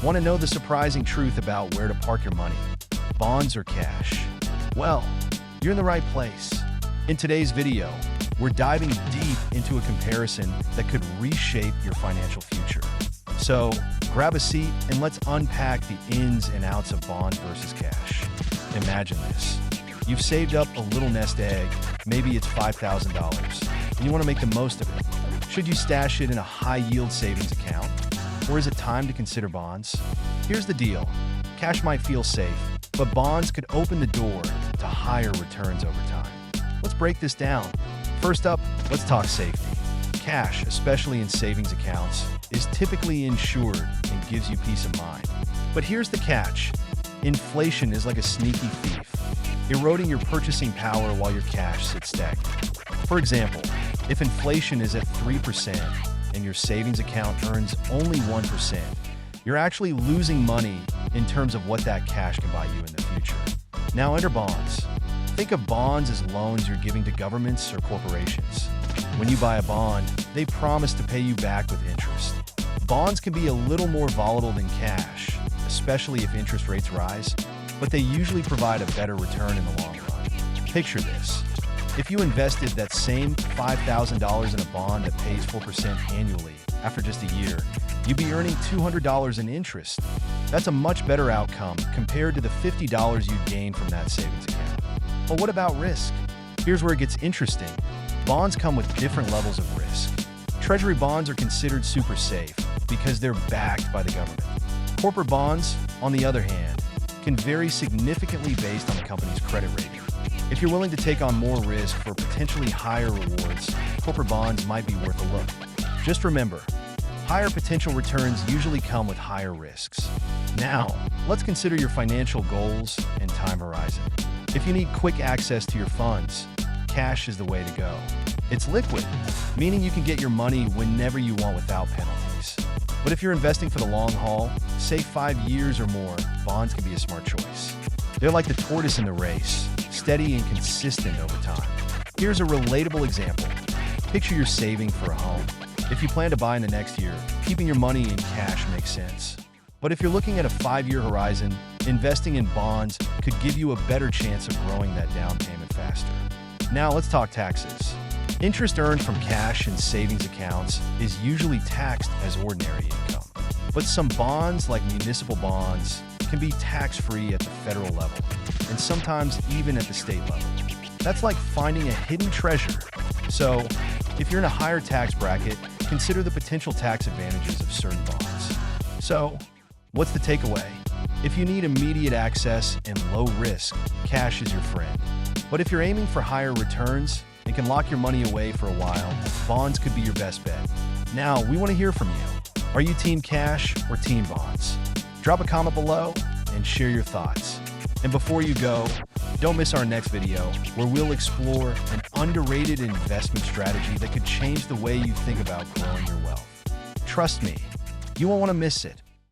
Want to know the surprising truth about where to park your money? Bonds or cash? Well, you're in the right place. In today's video, we're diving deep into a comparison that could reshape your financial future. So, grab a seat and let's unpack the ins and outs of bonds versus cash. Imagine this. You've saved up a little nest egg, maybe it's $5,000, and you want to make the most of it. Should you stash it in a high-yield savings account? Or is it time to consider bonds? Here's the deal. Cash might feel safe, but bonds could open the door to higher returns over time. Let's break this down. First up, let's talk safety. Cash, especially in savings accounts, is typically insured and gives you peace of mind. But here's the catch. Inflation is like a sneaky thief, eroding your purchasing power while your cash sits stagnant. For example, if inflation is at 3% and your savings account earns only 1%, you're actually losing money in terms of what that cash can buy you in the future. Now enter bonds. Think of bonds as loans you're giving to governments or corporations. When you buy a bond, they promise to pay you back with interest. Bonds can be a little more volatile than cash, especially if interest rates rise, but they usually provide a better return in the long run. Picture this. If you invested that same $5,000 in a bond that pays 4% annually after just a year, you'd be earning $200 in interest. That's a much better outcome compared to the $50 you'd gain from that savings account. But what about risk? Here's where it gets interesting. Bonds come with different levels of risk. Treasury bonds are considered super safe because they're backed by the government. Corporate bonds, on the other hand, can vary significantly based on the company's credit rating. If you're willing to take on more risk for potentially higher rewards, corporate bonds might be worth a look. Just remember, higher potential returns usually come with higher risks. Now, let's consider your financial goals and time horizon. If you need quick access to your funds, cash is the way to go. It's liquid, meaning you can get your money whenever you want without penalties. But if you're investing for the long haul, say 5 years or more, bonds can be a smart choice. They're like the tortoise in the race, steady and consistent over time. Here's a relatable example. Picture you're saving for a home. If you plan to buy in the next year, keeping your money in cash makes sense. But if you're looking at a 5-year horizon, investing in bonds could give you a better chance of growing that down payment faster. Now let's talk taxes. Interest earned from cash and savings accounts is usually taxed as ordinary income. But some bonds, like municipal bonds, can be tax-free at the federal level, and sometimes even at the state level. That's like finding a hidden treasure. So, if you're in a higher tax bracket, consider the potential tax advantages of certain bonds. So, what's the takeaway? If you need immediate access and low risk, cash is your friend. But if you're aiming for higher returns and can lock your money away for a while, bonds could be your best bet. Now, we want to hear from you. Are you team cash or team bonds? Drop a comment below and share your thoughts. And before you go, don't miss our next video where we'll explore an underrated investment strategy that could change the way you think about growing your wealth. Trust me, you won't want to miss it.